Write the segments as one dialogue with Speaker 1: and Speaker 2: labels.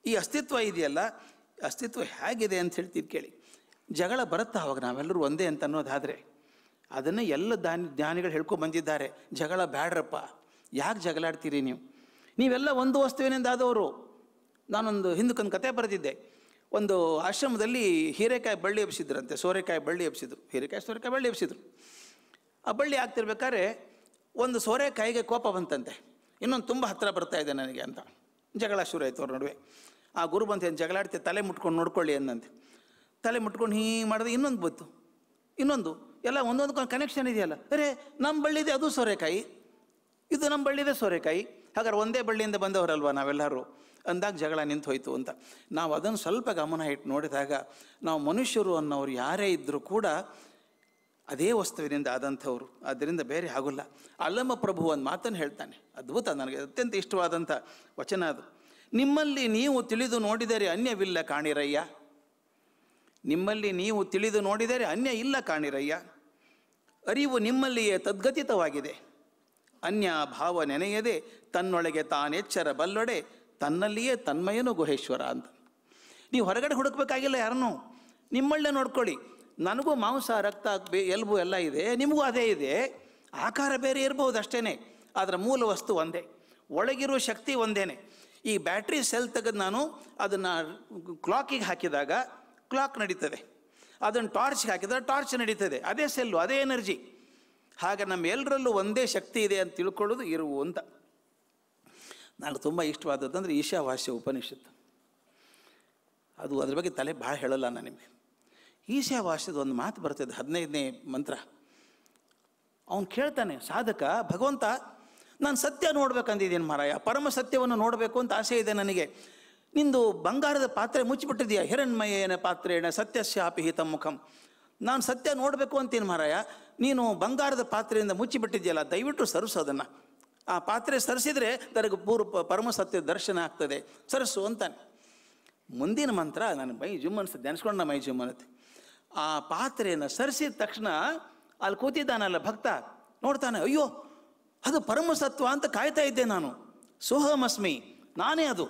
Speaker 1: ಈ ಅಸ್ತಿತ್ವ ಇದೆಯಲ್ಲ, ಅಸ್ತಿತ್ವ ಹೇಗಿದೆ ಅಂತ ಹೇಳ್ತೀವಿ ಕೇಳಿ. ಜಗಳ ಬರುತ್ತಾ ಅವಾಗ ನಾವೆಲ್ಲರೂ ಒಂದೇ ಅಂತ ಅನ್ನೋದಾದರೆ, ಅದನ್ನೇ ಎಲ್ಲ ಜ್ಞಾನಿಗಳು ಹೇಳ್ಕೊಂಡು ಬಂದಿದ್ದಾರೆ. ಜಗಳ ಬ್ಯಾಡ್ರಪ್ಪ, ಯಾಕೆ ಜಗಳಾಡ್ತೀರಿ ನೀವು? ನೀವೆಲ್ಲ ಒಂದು ವಸ್ತುವಿನಿಂದ ಆದವರು. ನಾನೊಂದು ಹಿಂದಕ್ಕೊಂದು ಕತೆ ಬರೆದಿದ್ದೆ. ಒಂದು ಆಶ್ರಮದಲ್ಲಿ ಹೀರೆಕಾಯಿ ಬಳ್ಳಿ ಎಬ್ಸಿದ್ರಂತೆ, ಸೋರೆಕಾಯಿ ಬಳ್ಳಿ ಎಬ್ಸಿದ್ರು. ಹೀರೆಕಾಯಿ ಸೋರೆಕಾಯಿ ಬಳ್ಳಿ ಎಬ್ಸಿದ್ರು. ಆ ಬಳ್ಳಿ ಆಗ್ತಿರ್ಬೇಕಾದ್ರೆ ಒಂದು ಸೋರೆಕಾಯಿಗೆ ಕೋಪ ಬಂತಂತೆ, ಇನ್ನೊಂದು ತುಂಬ ಹತ್ತಿರ ಬರ್ತಾ ಇದೆ ನನಗೆ ಅಂತ. ಜಗಳ ಶುರು ಆಯಿತು ಅವ್ರ ನಡುವೆ. ಆ ಗುರು ಬಂತ, ಏನು ಜಗಳಾಡ್ತೆ, ತಲೆ ಮುಟ್ಕೊಂಡು ನೋಡ್ಕೊಳ್ಳಿ ಅಂದಂತೆ. ತಲೆ ಮುಟ್ಕೊಂಡು ಹೀಗೆ ಮಾಡಿದ್ರೆ ಇನ್ನೊಂದು ಬಂತು, ಇನ್ನೊಂದು, ಎಲ್ಲ ಒಂದೊಂದು ಕನೆಕ್ಷನ್ ಇದೆಯಲ್ಲ. ಅರೆ, ನಮ್ಮ ಬಳ್ಳಿದೆ ಅದು ಸೋರೆಕಾಯಿ, ಇದು ನಮ್ಮ ಬಳ್ಳಿದೆ ಸೋರೆಕಾಯಿ, ಹಾಗಾದ್ರೆ ಒಂದೇ ಬಳ್ಳಿಯಿಂದ ಬಂದವರಲ್ವ ನಾವೆಲ್ಲರೂ ಅಂದಾಗ ಜಗಳ ನಿಂತು ಹೋಯಿತು ಅಂತ. ನಾವು ಅದನ್ನು ಸ್ವಲ್ಪ ಗಮನ ಇಟ್ಟು ನೋಡಿದಾಗ, ನಾವು ಮನುಷ್ಯರು ಅನ್ನೋರು ಯಾರೇ ಇದ್ದರೂ ಕೂಡ ಅದೇ ವಸ್ತುವಿನಿಂದ ಆದಂಥವ್ರು, ಆದ್ದರಿಂದ ಬೇರೆ ಆಗೋಲ್ಲ. ಅಲ್ಲಮ ಪ್ರಭು ಒಂದು ಮಾತನ್ನು ಹೇಳ್ತಾನೆ, ಅದ್ಭುತ, ನನಗೆ ಅತ್ಯಂತ ಇಷ್ಟವಾದಂಥ ವಚನ ಅದು. ನಿಮ್ಮಲ್ಲಿ ನೀವು ತಿಳಿದು ನೋಡಿದರೆ ಅನ್ಯವಿಲ್ಲ ಕಾಣಿರಯ್ಯ, ನಿಮ್ಮಲ್ಲಿ ನೀವು ತಿಳಿದು ನೋಡಿದರೆ ಅನ್ಯ ಇಲ್ಲ ಕಾಣಿರಯ್ಯ, ಅರಿವು ನಿಮ್ಮಲ್ಲಿಯೇ ತದ್ಗತಿತವಾಗಿದೆ, ಅನ್ಯ ಭಾವ ನೆನೆಯದೆ ತನ್ನೊಳಗೆ ತಾನೆಚ್ಚರ ಬಲ್ಲೊಡೆ ತನ್ನಲ್ಲಿಯೇ ತನ್ಮಯನು ಗುಹೇಶ್ವರ ಅಂತ. ನೀವು ಹೊರಗಡೆ ಹುಡುಕಬೇಕಾಗಿಲ್ಲ ಯಾರನ್ನೂ, ನಿಮ್ಮಲ್ಲೇ ನೋಡ್ಕೊಳ್ಳಿ. ನನಗೂ ಮಾಂಸ, ರಕ್ತ, ಎಲುಬು ಎಲ್ಲ ಇದೆ, ನಿಮಗೂ ಅದೇ ಇದೆ. ಆಕಾರ ಬೇರೆ ಇರ್ಬೋದು ಅಷ್ಟೇ, ಅದರ ಮೂಲ ವಸ್ತು ಒಂದೇ, ಒಳಗಿರುವ ಶಕ್ತಿ ಒಂದೇ. ಈ ಬ್ಯಾಟ್ರಿ ಸೆಲ್ ತೆಗೆದು ನಾನು ಅದನ್ನು ಕ್ಲಾಕಿಗೆ ಹಾಕಿದಾಗ ಕ್ಲಾಕ್ ನಡೀತದೆ, ಅದನ್ನು ಟಾರ್ಚ್ಗೆ ಹಾಕಿದರೆ ಟಾರ್ಚ್ ನಡೀತದೆ, ಅದೇ ಸೆಲ್ಲು, ಅದೇ ಎನರ್ಜಿ. ಹಾಗೆ ನಮ್ಮ ಎಲ್ಲರಲ್ಲೂ ಒಂದೇ ಶಕ್ತಿ ಇದೆ ಅಂತ ತಿಳ್ಕೊಳ್ಳೋದು ಇರುವು ಅಂತ. ನನಗೆ ತುಂಬ ಇಷ್ಟವಾದದ್ದಂದರೆ ಈಶಾವಾಸ್ಯ ಉಪನಿಷತ್ತು. ಅದು ಅದ್ರ ಬಗ್ಗೆ ತಲೆ ಭಾಳ ಹೇಳಲ್ಲ ನಾನು ನಿಮಗೆ. ಈಶಾವಾಸ್ಯದ ಒಂದು ಮಾತು ಬರ್ತದೆ, 15ನೇ ಮಂತ್ರ. ಅವನು ಕೇಳ್ತಾನೆ, ಸಾಧಕ, ಭಗವಂತ ನಾನು ಸತ್ಯ ನೋಡ್ಬೇಕಂದಿದ್ದೀನಿ ಮಾರಾಯ, ಪರಮ ಸತ್ಯವನ್ನು ನೋಡಬೇಕು ಅಂತ ಆಸೆ ಇದೆ ನನಗೆ. ನಿಂದು ಬಂಗಾರದ ಪಾತ್ರೆ ಮುಚ್ಚಿಬಿಟ್ಟಿದೆಯಾ, ಹಿರಣ್ಮಯೇನ ಪಾತ್ರೇಣ ಸತ್ಯಸ್ಯಾಪಿ ಹಿತಂ ಮುಖಂ. ನಾನು ಸತ್ಯ ನೋಡಬೇಕು ಅಂತೀನಿ ಮಾರಾಯ, ನೀನು ಬಂಗಾರದ ಪಾತ್ರೆಯಿಂದ ಮುಚ್ಚಿಬಿಟ್ಟಿದೆಯಲ್ಲ, ದಯವಿಟ್ಟು ಸರಿಸೋದನ್ನು. ಆ ಪಾತ್ರೆ ಸರಿಸಿದರೆ ನನಗೆ ಪರಮ ಸತ್ಯ ದರ್ಶನ ಆಗ್ತದೆ, ಸರಿಸು ಅಂತಾನೆ. ಮುಂದಿನ ಮಂತ್ರ ನನ್ನ ಮೈ ಜುಮ್ ಅನಿಸುತ್ತೆ, ನೆನೆಸ್ಕೊಂಡ ಮೈ ಜುಮ್ ಅನ್ನತ್ತೆ. ಆ ಪಾತ್ರೆಯನ್ನು ಸರಿಸಿದ ತಕ್ಷಣ ಅಲ್ಲಿ ಕೂತಿದ್ದಾನಲ್ಲ ಭಕ್ತ ನೋಡ್ತಾನೆ, ಅಯ್ಯೋ ಅದು ಪರಮಸತ್ವ ಅಂತ ಕಾಯ್ತಾ ಇದ್ದೆ ನಾನು, ಸೋಹಮಸ್ಮಿ, ನಾನೇ ಅದು.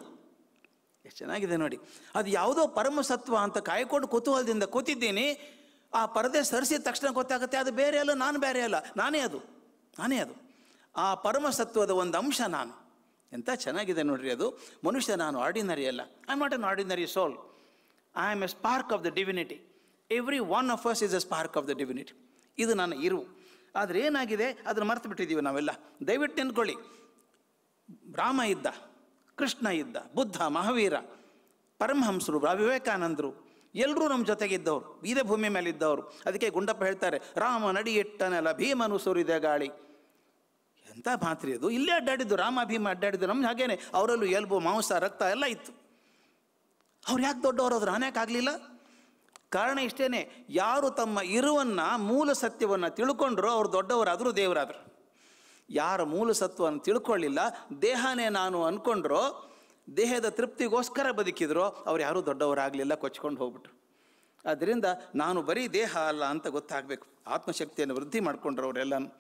Speaker 1: ಎಷ್ಟು ಚೆನ್ನಾಗಿದೆ ನೋಡಿ. ಅದು ಯಾವುದೋ ಪರಮಸತ್ವ ಅಂತ ಕಾಯ್ಕೊಂಡು ಕುತೂಹಲದಿಂದ ಕೂತಿದ್ದೀನಿ. ಆ ಪರದೆ ಸರಿಸಿದ ತಕ್ಷಣ ಗೊತ್ತಾಗುತ್ತೆ ಅದು ಬೇರೆ ಅಲ್ಲ, ನಾನು ಬೇರೆ ಅಲ್ಲ, ನಾನೇ ಅದು, ನಾನೇ ಅದು. ಆ ಪರಮಸತ್ವದ ಒಂದು ಅಂಶ ನಾನು. ಎಂಥ ಚೆನ್ನಾಗಿದೆ ನೋಡ್ರಿ ಅದು. ಮನುಷ್ಯ ನಾನು ಆರ್ಡಿನರಿ ಅಲ್ಲ, I am not an ordinary soul, I am a spark of the divinity. Every one of us is a spark of the divinity. ಇದು ನನ್ನ ಇರು. ಆದರೆ ಏನಾಗಿದೆ, ಅದನ್ನು ಮರೆತು ಬಿಟ್ಟಿದ್ದೀವಿ ನಾವೆಲ್ಲ. ದಯವಿಟ್ಟು ನೆನ್ಕೊಳ್ಳಿ, ರಾಮ ಇದ್ದ, ಕೃಷ್ಣ ಇದ್ದ, ಬುದ್ಧ, ಮಹಾವೀರ, ಪರಮಹಂಸರು, ವಿವೇಕಾನಂದರು, ಎಲ್ಲರೂ ನಮ್ಮ ಜೊತೆಗಿದ್ದವರು, ಇದೇ ಭೂಮಿ ಮೇಲೆ ಇದ್ದವರು. ಅದಕ್ಕೆ ಗುಂಡಪ್ಪ ಹೇಳ್ತಾರೆ, ರಾಮ ನಡಿಯಿಟ್ಟನೆಲ್ಲ ಭೀಮನು ಸುರಿದ ಗಾಳಿ. ಎಂಥ ಮಾತ್ರಿ ಅದು. ಇಲ್ಲೇ ಅಡ್ಡಾಡಿದ್ದು, ರಾಮ ಭೀಮ ಅಡ್ಡಾಡಿದ್ದು ನಮ್ಮ ಹಾಗೇನೆ. ಅವರಲ್ಲೂ ಎಲ್ಬು, ಮಾಂಸ, ರಕ್ತ ಎಲ್ಲ ಇತ್ತು. ಅವ್ರು ಯಾಕೆ ದೊಡ್ಡವರು, ಅದ್ರ ಆಗಲಿಲ್ಲ? ಕಾರಣ ಇಷ್ಟೇ, ಯಾರು ತಮ್ಮ ಇರುವನ್ನು, ಮೂಲ ಸತ್ಯವನ್ನು ತಿಳ್ಕೊಂಡ್ರೋ ಅವ್ರು ದೊಡ್ಡವರಾದರೂ ದೇವರಾದರು. ಯಾರ ಮೂಲ ಸತ್ವವನ್ನು ತಿಳ್ಕೊಳ್ಳಿಲ್ಲ, ದೇಹನೇ ನಾನು ಅಂದ್ಕೊಂಡ್ರೋ, ದೇಹದ ತೃಪ್ತಿಗೋಸ್ಕರ ಬದುಕಿದ್ರೋ ಅವ್ರು ಯಾರೂ ದೊಡ್ಡವರಾಗಲಿಲ್ಲ, ಕೊಚ್ಕೊಂಡು ಹೋಗ್ಬಿಟ್ರು. ಆದ್ದರಿಂದ ನಾನು ಬರೀ ದೇಹ ಅಲ್ಲ ಅಂತ ಗೊತ್ತಾಗಬೇಕು. ಆತ್ಮಶಕ್ತಿಯನ್ನು ವೃದ್ಧಿ ಮಾಡಿಕೊಂಡ್ರು ಅವರೆಲ್ಲನೂ.